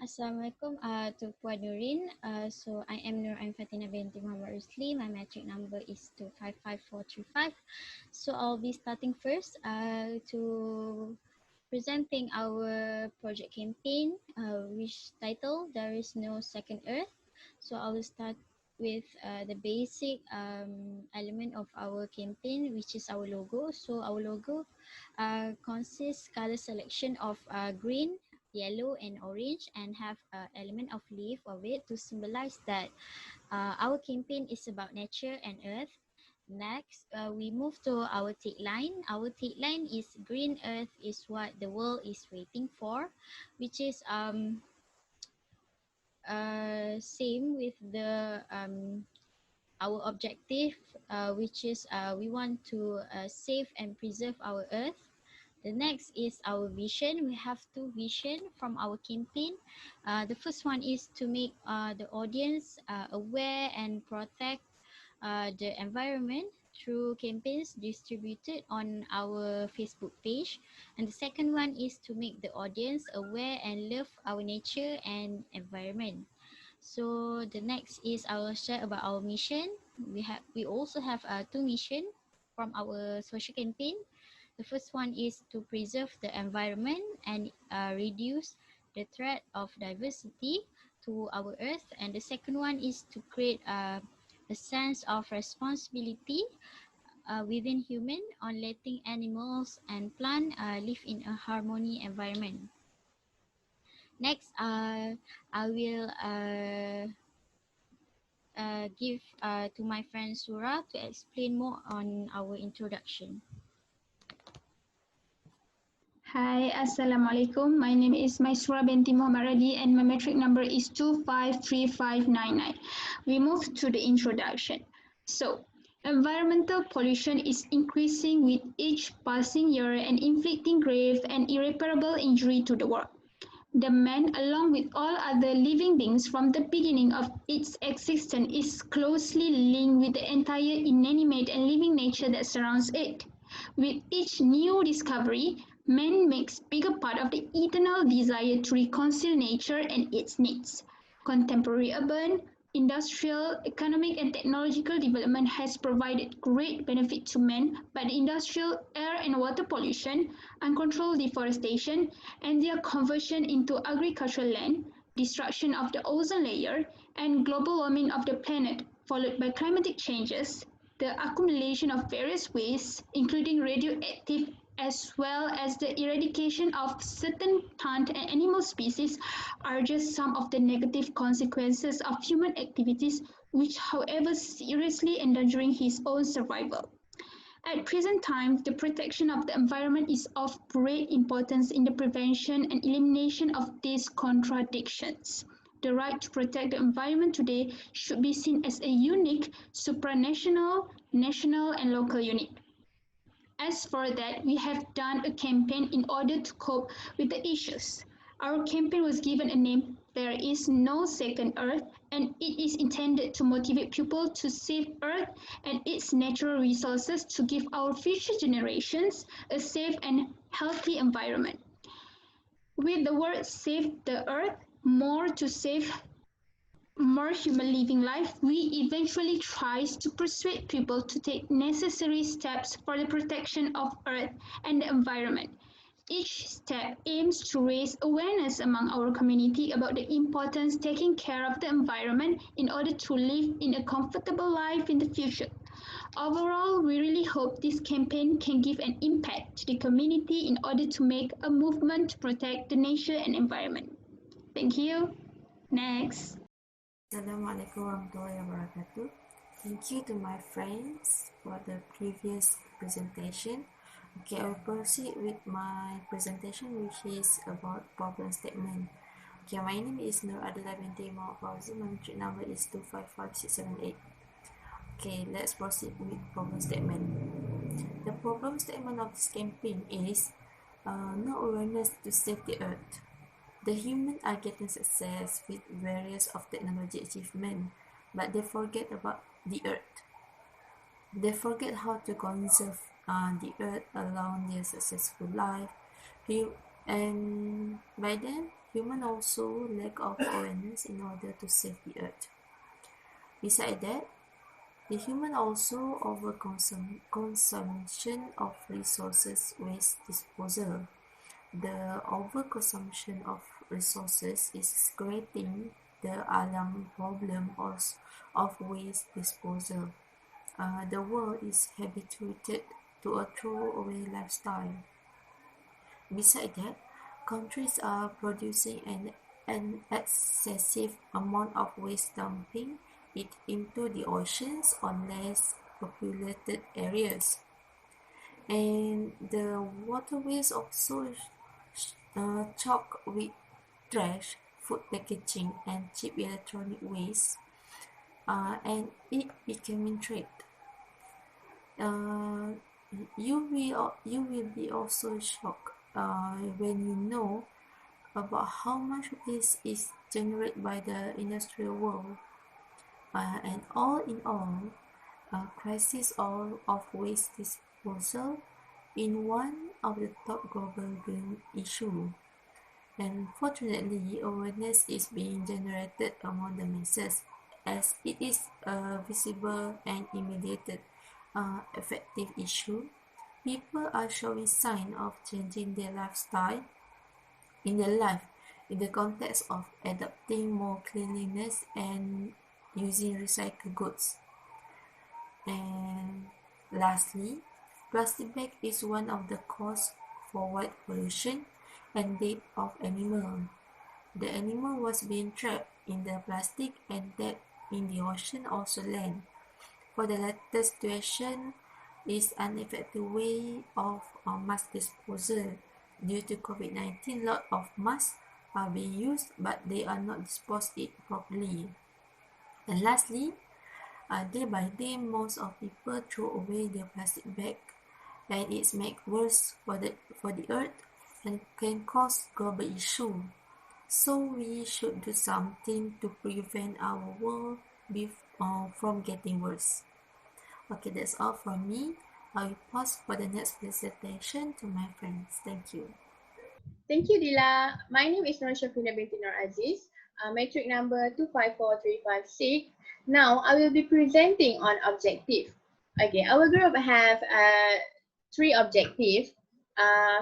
Assalamualaikum to Puan Nurin. So I am Nur Ain Fatina binti Muhammad Rusli. My metric number is 255435. So I'll be starting first to presenting our project campaign, which title There is no second earth. So I will start with the basic element of our campaign, which is our logo. So our logo consists color selection of green, yellow and orange, and have an element of leaf of it to symbolize that our campaign is about nature and earth. Next, we move to our tagline. Our tagline is Green Earth is what the world is waiting for, which is same with the our objective, which is we want to save and preserve our earth. The next is our vision. We have two vision from our campaign. The first one is to make the audience aware and protect the environment through campaigns distributed on our Facebook page. And the second one is to make the audience aware and love our nature and environment. So the next is I will share about our mission. We also have two mission from our social campaign. The first one is to preserve the environment and reduce the threat of diversity to our earth. And the second one is to create a sense of responsibility within human on letting animals and plant live in a harmony environment. Next, I will give to my friend Surah to explain more on our introduction. Hi, Assalamualaikum. My name is Maisura binti Muhammad Radi and my metric number is 253599. We move to the introduction. So, environmental pollution is increasing with each passing year and inflicting grave and irreparable injury to the world. The man, along with all other living beings from the beginning of its existence, is closely linked with the entire inanimate and living nature that surrounds it. With each new discovery, man makes bigger part of the eternal desire to reconcile nature and its needs. Contemporary urban, industrial, economic and technological development has provided great benefit to man, but the industrial air and water pollution, uncontrolled deforestation, and their conversion into agricultural land, destruction of the ozone layer, and global warming of the planet, followed by climatic changes, the accumulation of various wastes, including radioactive as well as the eradication of certain plant and animal species are just some of the negative consequences of human activities which however seriously endangering his own survival. At present time, the protection of the environment is of great importance in the prevention and elimination of these contradictions. The right to protect the environment today should be seen as a unique, supranational, national and local unit. As for that, we have done a campaign in order to cope with the issues. Our campaign was given a name, There is no second Earth, and it is intended to motivate people to save Earth and its natural resources to give our future generations a safe and healthy environment. With the word save the Earth, more to save more human living life, we eventually tries to persuade people to take necessary steps for the protection of Earth and the environment. Each step aims to raise awareness among our community about the importance of taking care of the environment in order to live in a comfortable life in the future. Overall, we really hope this campaign can give an impact to the community in order to make a movement to protect the nature and environment. Thank you. Next. Assalamualaikum warahmatullahi wabarakatuh. Thank you to my friends for the previous presentation. Okay, I will proceed with my presentation, which is about problem statement. Okay, my name is Nur Adila binti Muhammad Fauzi. My metric number is 255678. Okay, let's proceed with problem statement. The problem statement of this campaign is no awareness to save the earth. The humans are getting success with various of technology achievement, but they forget about the earth. They forget how to conserve the earth along their successful life, and by then human also lack of awareness in order to save the earth. Besides that, the human also consumption of resources waste disposal. The overconsumption of resources is creating the alarm problem of waste disposal. The world is habituated to a throwaway lifestyle. Besides that, countries are producing an excessive amount of waste, dumping it into the oceans on less populated areas. And the waterways also chock with trash, food packaging, and cheap electronic waste, and it becoming trade. You will be also shocked when you know about how much waste is generated by the industrial world. And all in all, crisis of waste disposal in one of the top global green issue. And fortunately, awareness is being generated among the masses as it is a visible and immediate effective issue. People are showing signs of changing their lifestyle in their life in the context of adopting more cleanliness and using recycled goods. And lastly, plastic bag is one of the cause for white pollution and death of animal. The animal was being trapped in the plastic and dead in the ocean also land. For the latter situation is an effective way of mass disposal. Due to COVID-19, lot of masks are being used, but they are not disposed it properly. And lastly, day by day, most of people throw away their plastic bag, and it's make worse for the earth and can cause global issue. So we should do something to prevent our world from getting worse. Okay, that's all from me. I will pause for the next presentation to my friends. Thank you. Thank you, Dila. My name is Nur Shafina binti Nur Aziz, metric number 254356. Now, I will be presenting on objective. Okay, our group have three objectives.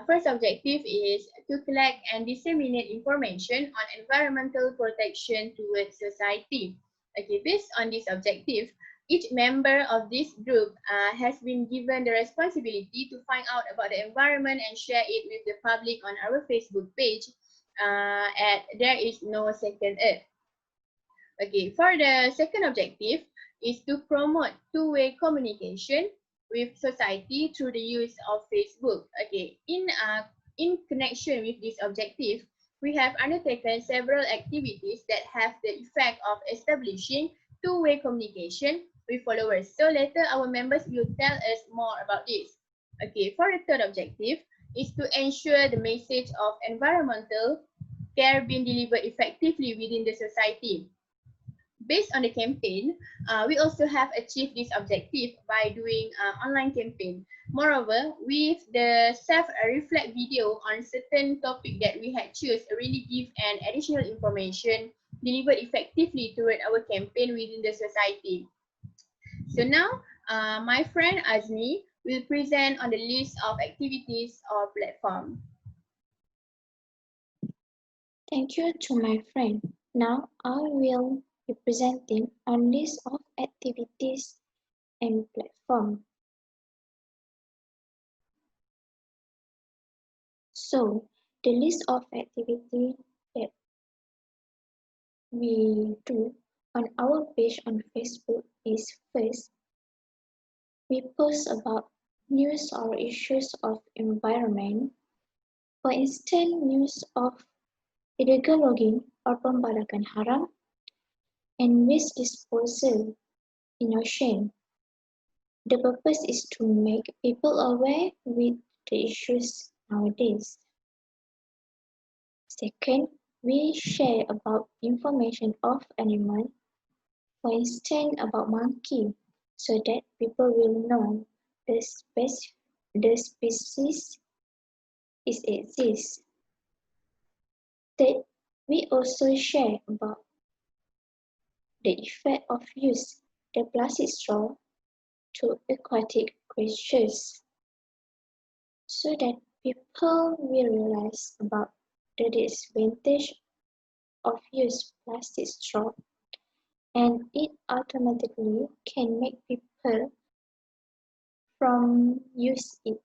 First objective is to collect and disseminate information on environmental protection towards society. Okay, based on this objective, each member of this group has been given the responsibility to find out about the environment and share it with the public on our Facebook page at There Is No Second Earth. Okay, for the second objective is to promote two-way communication with society through the use of Facebook. Okay, in connection with this objective, we have undertaken several activities that have the effect of establishing two-way communication with followers. So later our members will tell us more about this. Okay, for the third objective is to ensure the message of environmental care being delivered effectively within the society. Based on the campaign, we also have achieved this objective by doing online campaign. Moreover, with the self-reflect video on certain topic that we had choose really give an additional information delivered effectively toward our campaign within the society. So now, my friend Azmi will present on the list of activities or platform. Thank you to my friend. Now I will be presenting on list of activities and platform. So the list of activity that we do on our page on Facebook is first, we post about news or issues of environment. For instance, news of illegal logging or pembalakan haram and waste disposal in ocean. The purpose is to make people aware with the issues nowadays. Second, we share about information of animal, for instance about monkey, so that people will know the species is exists. Third, We also share about the effect of use the plastic straw to aquatic creatures so that people will realize about the disadvantage of use plastic straw, and it automatically can make people from use it.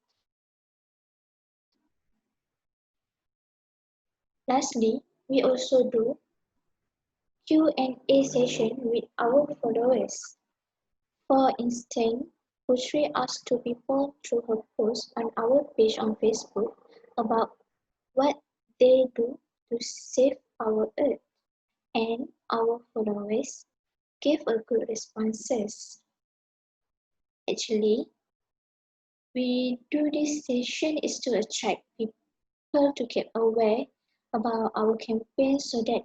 Lastly, we also do Q&A session with our followers. For instance, Bushri asked two people through her post on our page on Facebook about what they do to save our earth, and our followers gave a good responses. Actually, we do this session is to attract people to get aware about our campaign so that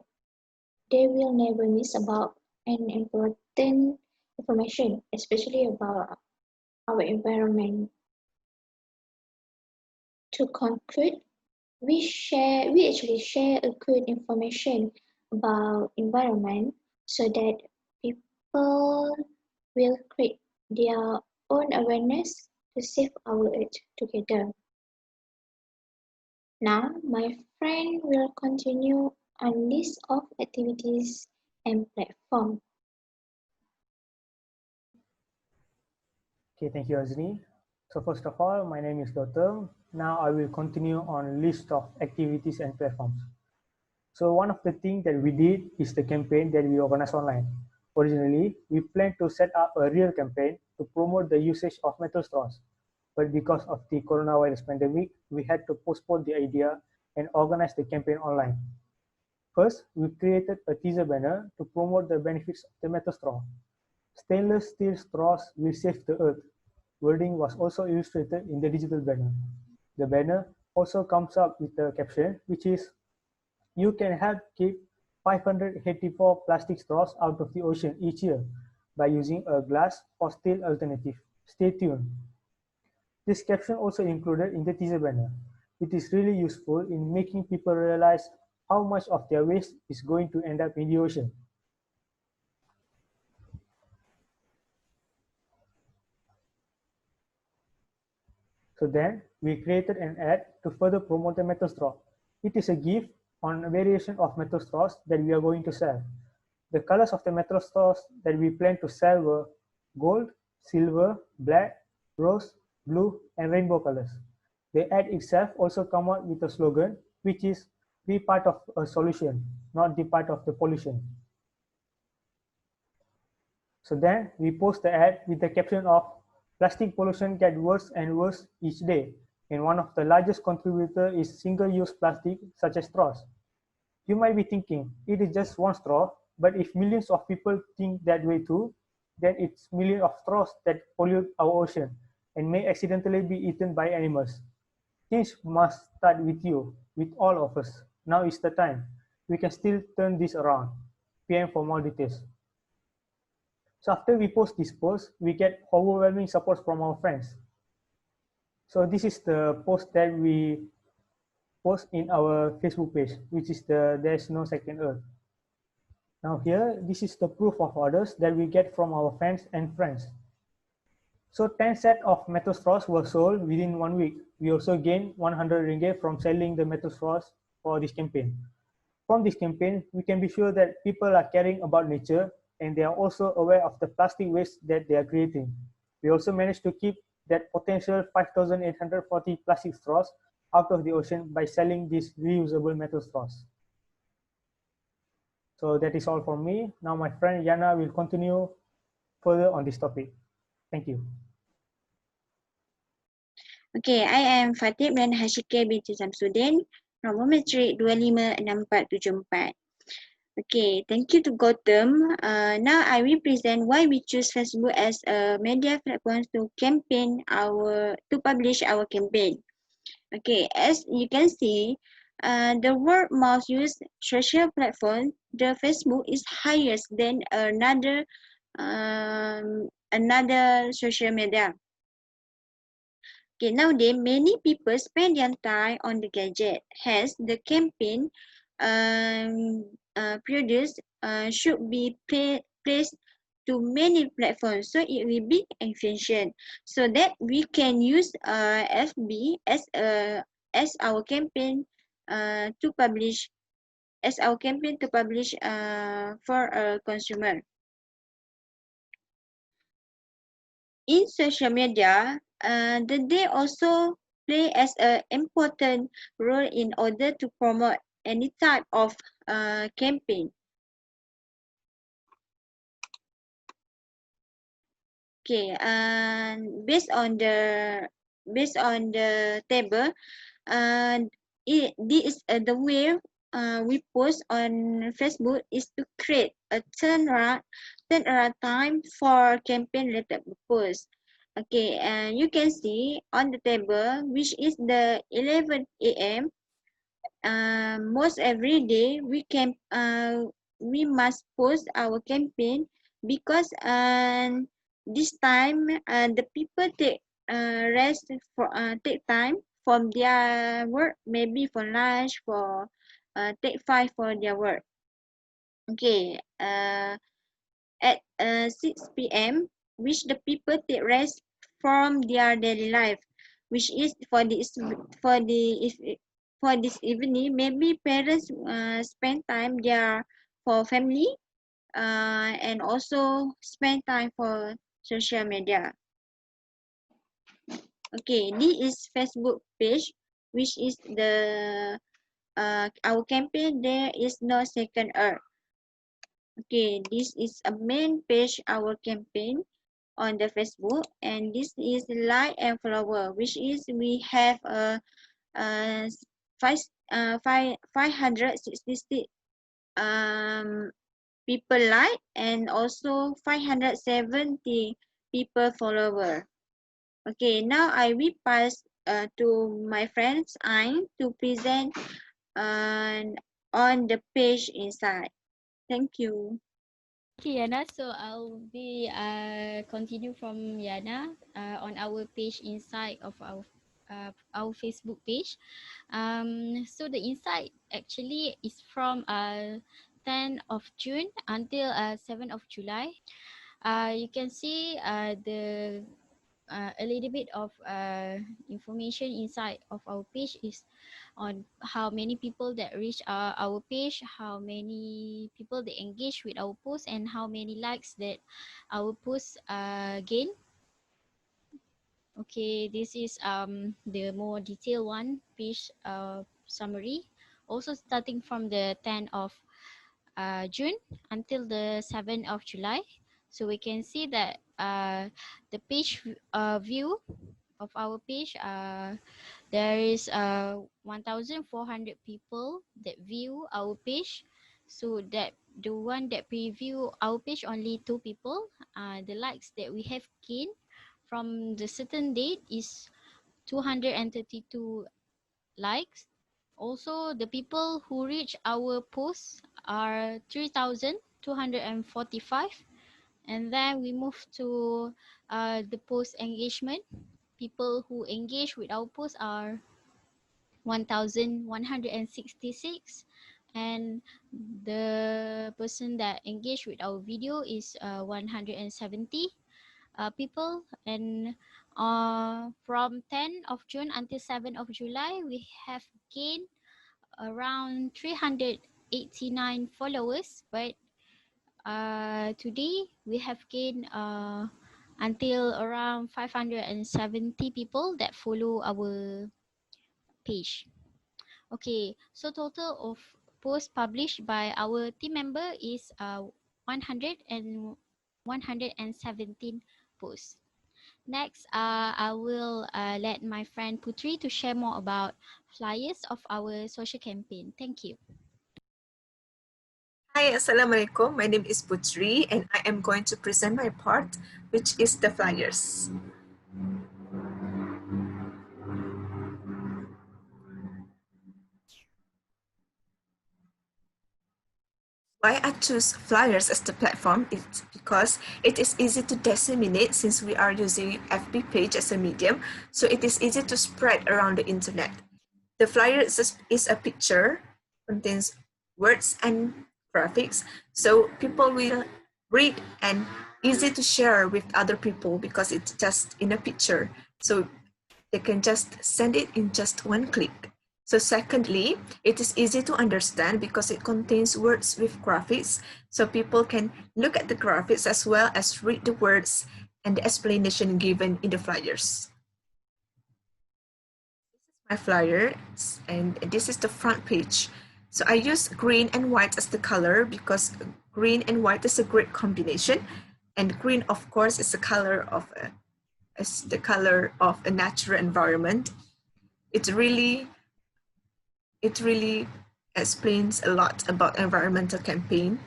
they will never miss about an important information, especially about our environment. To conclude, we actually share a good information about environment so that people will create their own awareness to save our earth together. Now, my friend will continue on list of activities and platform. Okay, thank you, Azni. So first of all, my name is Gautam. Now I will continue on list of activities and platforms. So one of the things that we did is the campaign that we organized online. Originally, we planned to set up a real campaign to promote the usage of metal straws. But because of the coronavirus pandemic, we had to postpone the idea and organize the campaign online. First, we created a teaser banner to promote the benefits of the metal straw. Stainless steel straws will save the earth. Wording was also illustrated in the digital banner. The banner also comes up with a caption, which is, "You can help keep 584 plastic straws out of the ocean each year by using a glass or steel alternative. Stay tuned." This caption also included in the teaser banner. It is really useful in making people realize how much of their waste is going to end up in the ocean. So then we created an ad to further promote the metal straw. It is a gift on a variation of metal straws that we are going to sell. The colors of the metal straws that we plan to sell were gold, silver, black, rose, blue, and rainbow colors. The ad itself also come out with a slogan, which is "Be part of a solution, not the part of the pollution." So then we post the ad with the caption of "Plastic pollution gets worse and worse each day, and one of the largest contributors is single-use plastic such as straws." You might be thinking, it is just one straw, but if millions of people think that way too, then it's millions of straws that pollute our ocean and may accidentally be eaten by animals. Change must start with you, with all of us. Now is the time. We can still turn this around. PM for more details. So after we post this post, we get overwhelming support from our friends. So this is the post that we post in our Facebook page, which is the "There's No Second Earth." Now here, this is the proof of orders that we get from our fans and friends. So 10 sets of metal straws were sold within 1 week. We also gained 100 ringgit from selling the metal straws for this campaign. From this campaign, we can be sure that people are caring about nature and they are also aware of the plastic waste that they are creating. We also managed to keep that potential 5,840 plastic straws out of the ocean by selling these reusable metal straws. So that is all from me. Now my friend Yana will continue further on this topic. Thank you. Okay, I am Fatih bin Hashike binti Samsudin, Chronometric 256474. Okay, thank you to Gautam. Now I will present why we choose Facebook as a media platform to publish our campaign. Okay, as you can see, the world most used social platform, the Facebook is highest than another social media. Okay, nowadays many people spend their time on the gadget. Hence, the campaign produced should be placed to many platforms, so it will be efficient, so that we can use FB as our campaign to publish for a consumer. In social media, they also play as an important role in order to promote any type of campaign. Okay, and based on the table, this the way we post on Facebook is to create a turnaround time for campaign related posts. Okay, and you can see on the table, which is the 11 a.m. Most every day we must post our campaign, because this time the people take rest for take time from their work, maybe for lunch, for take 5 for their work. Okay, at 6 p.m. which the people take rest from their daily life, which is for this evening, maybe parents spend time there for family, and also spend time for social media. Okay, this is Facebook page, which is the our campaign. There is no second earth. Okay, this is a main page our campaign on the Facebook, and this is like and follower, which is we have 566 people like, and also 570 people follower. Okay, now I will pass to my friends Ain to present on the page inside. Thank you. Okay, Yana. So I'll be continue from Yana on our page inside of our Facebook page. So the insight actually is from 10 of June until 7 of July. You can see the a little bit of information inside of our page is on how many people that reach our page, how many people that engage with our post, and how many likes that our post gain. Okay, this is the more detailed one page summary, also starting from the 10th of June until the 7th of July. So we can see that the page view of our page, there is 1,400 people that view our page. So that the one that preview our page, only 2 people. The likes that we have gained from the certain date is 232 likes. Also, the people who reach our posts are 3,245. And then we move to the post engagement. People who engage with our posts are 1,166. And the person that engaged with our video is 170 people. And from 10 of June until 7 of July, we have gained around 389 followers, but today we have gained until around 570 people that follow our page. Okay, so total of posts published by our team member is 117 posts. Next, I will let my friend Putri to share more about flyers of our social campaign. Thank you. Hi, Assalamualaikum. My name is Putri and I am going to present my part, which is the flyers. Why I choose flyers as the platform is because it is easy to disseminate since we are using FB page as a medium, so it is easy to spread around the internet. The flyer is a picture, contains words and graphics, so people will read and easy to share with other people because it's just in a picture. So they can just send it in just one click. So secondly, it is easy to understand because it contains words with graphics. So people can look at the graphics as well as read the words and the explanation given in the flyers. My flyers, and this is the front page. So I use green and white as the color because green and white is a great combination. And green, of course, is the color of a natural environment. It really explains a lot about environmental campaign.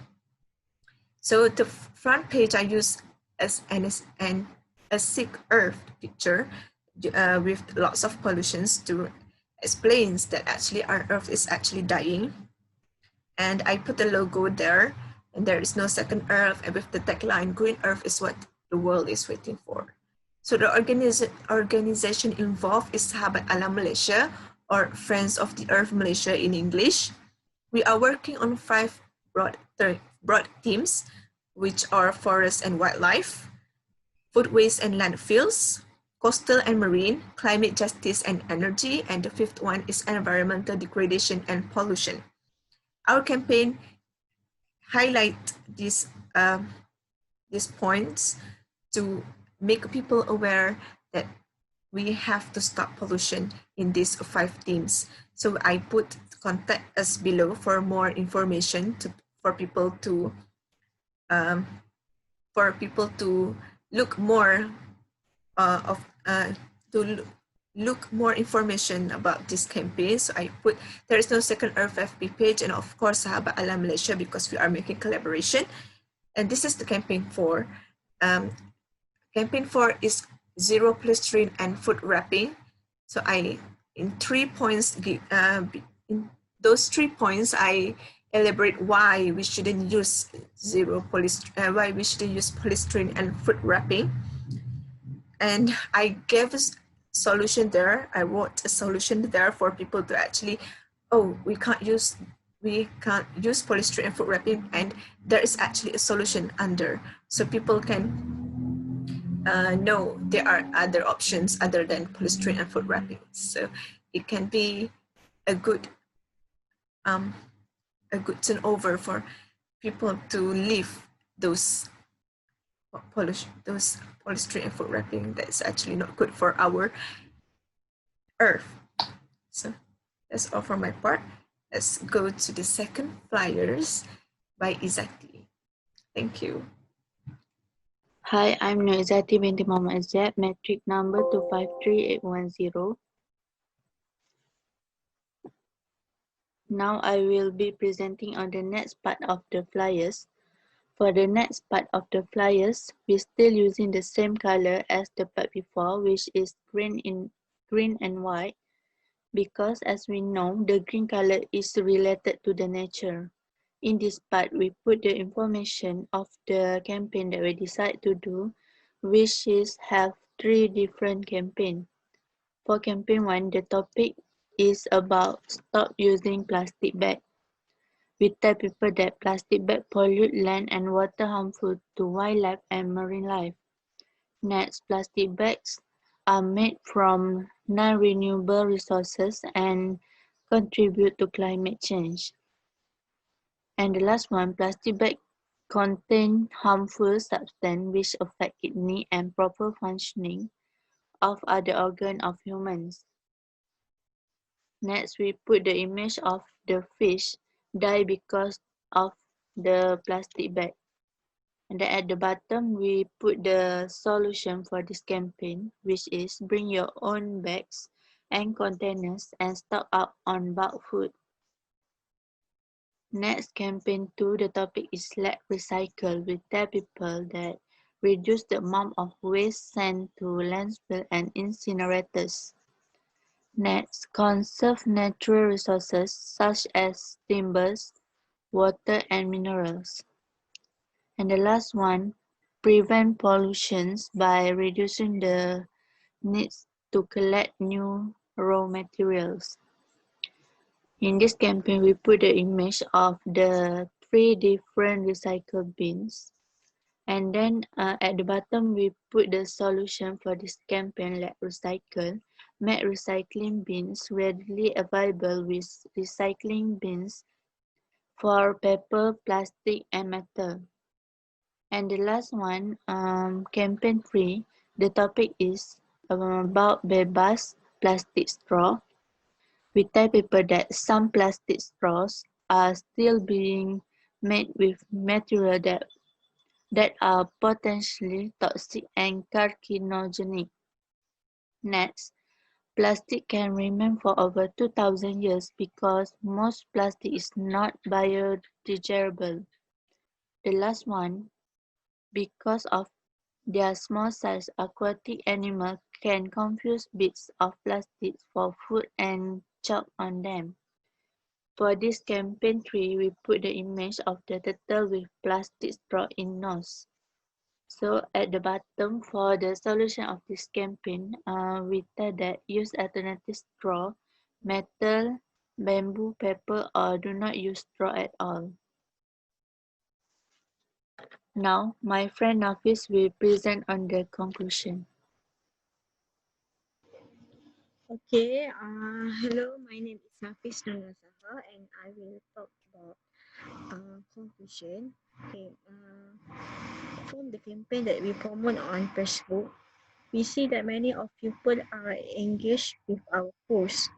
So the front page I use as a sick earth picture with lots of pollutions to explains that actually our earth is actually dying. And I put the logo there, and there is no second earth, and with the tagline, green earth is what the world is waiting for. So the organization involved is Sahabat Alam Malaysia, or Friends of the Earth Malaysia in English. We are working on 5 broad themes, which are forest and wildlife, food waste and landfills, coastal and marine, climate justice and energy, and the 5th one is environmental degradation and pollution. Our campaign highlight these points to make people aware that we have to stop pollution in these 5 themes. So I put contact us below for more information for people to look more look more information about this campaign. So I put there is no second earth FB page, and of course Sahabat Alam Malaysia because we are making collaboration. And this is the campaign 4. Campaign 4 is zero polystyrene and food wrapping. So in those 3 points I elaborate why we shouldn't use why we shouldn't use polystyrene and food wrapping. And I gave a solution there. I wrote a solution there for people to actually, we can't use polystyrene and food wrapping, and there is actually a solution under, so people can know there are other options other than polystyrene and food wrapping. So it can be a good turnover for people to leave those polystyrene and food wrapping that's actually not good for our earth. So that's all for my part. Let's go to the second flyers by Izati. Thank you. Hi, I'm Noizati binti Muhammad Azab, metric number 253810. Now I will be presenting on the next part of the flyers. For the next part of the flyers, we're still using the same color as the part before, which is green and white, because as we know, the green color is related to the nature. In this part, we put the information of the campaign that we decide to do, which is have 3 different campaigns. For campaign 1, the topic is about stop using plastic bag. We tell people that plastic bags pollute land and water, harmful to wildlife and marine life. Next, plastic bags are made from non-renewable resources and contribute to climate change. And the last one, plastic bags contain harmful substances which affect kidney and proper functioning of other organs of humans. Next, we put the image of the fish die because of the plastic bag. And then at the bottom, we put the solution for this campaign, which is bring your own bags and containers and stock up on bulk food. Next, campaign 2, the topic is Let's Recycle. We tell people that reduce the amount of waste sent to landfill and incinerators. Next, conserve natural resources such as timbers, water, and minerals. And the last one, prevent pollutions by reducing the needs to collect new raw materials. In this campaign, we put the image of the 3 different recycle bins. And then at the bottom, we put the solution for this campaign, Let Recycle. Make recycling bins readily available with recycling bins for paper, plastic, and metal. And the last one, campaign 3, the topic is about bebas plastic straw. We tell people that some plastic straws are still being made with material that are potentially toxic and carcinogenic. Next, plastic can remain for over 2,000 years because most plastic is not biodegradable. The last one, because of their small size, aquatic animals can confuse bits of plastic for food and choke on them. For this campaign 3, we put the image of the turtle with plastic straw in nose. So at the bottom, for the solution of this campaign, we tell that use alternative straw, metal, bamboo, paper, or do not use straw at all. Now, my friend Nafis will present on the conclusion. Okay, hello, my name is Nafis Nurul Saha and I will talk about conclusion. Okay, from the campaign that we promote on Facebook, we see that many of people are engaged with our posts.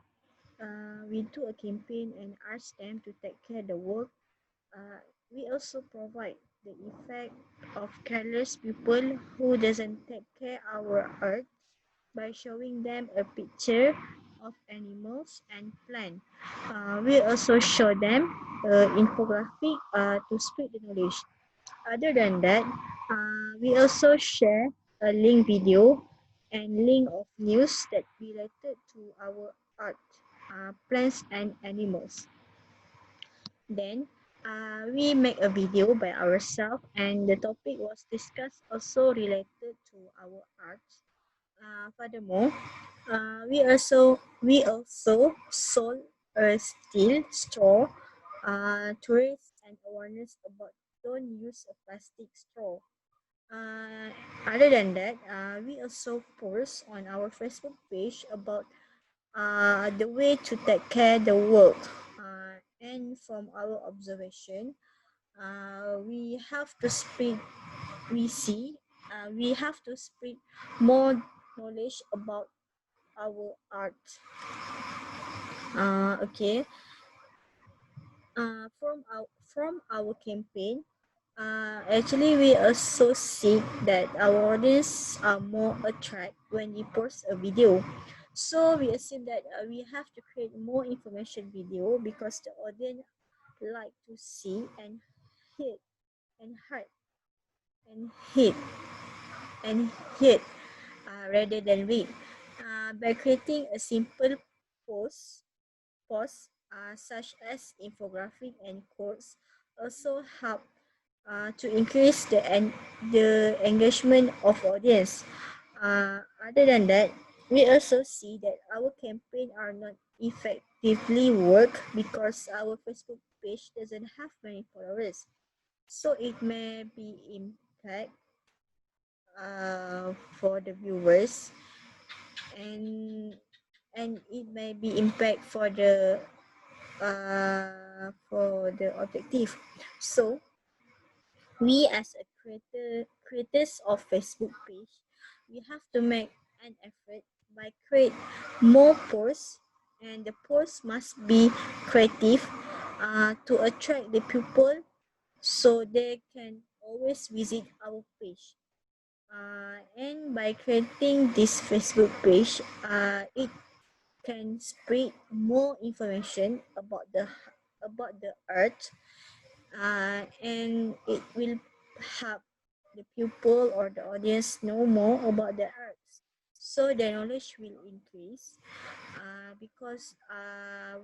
We do a campaign and ask them to take care of the work. We also provide the effect of careless people who doesn't take care of our earth by showing them a picture of animals and plant. We also show them infographic to spread the knowledge. Other than that, we also share a link video and link of news that related to our art, plants and animals. Then we make a video by ourselves and the topic was discussed also related to our arts. Furthermore, we also sold a steel straw to raise an awareness about don't use a plastic straw. Other than that, we also post on our Facebook page about the way to take care the work. And from our observation, we have to spread. We have to spread more knowledge about our art. Okay. From our campaign, actually we also see that our audience are more attracted when we post a video. So we assume that we have to create more information video because the audience like to see and hit and heart and hit and hit rather than read. By creating a simple post such as infographic and quotes also help to increase the engagement of audience. Other than that, we also see that our campaign are not effectively work because our Facebook page doesn't have many followers. So it may be impact for the viewers and it may be impact for the objective. So we as a creators of Facebook page, we have to make an effort by create more posts and the posts must be creative to attract the people so they can always visit our page. And by creating this Facebook page, it can spread more information about the art, and it will help the pupil or the audience know more about the arts. So the knowledge will increase because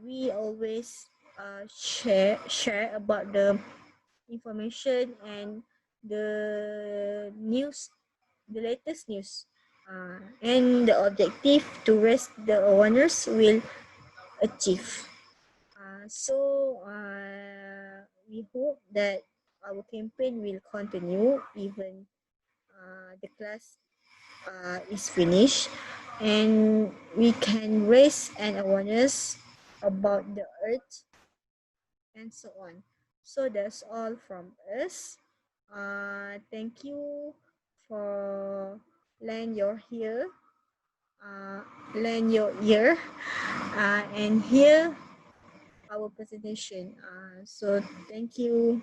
we always share about the information and the news, the latest news, and the objective to raise the awareness will achieve. We hope that our campaign will continue even the class is finished, and we can raise an awareness about the earth and so on. So that's all from us. Thank you for lend your ear, and hear our presentation. So thank you.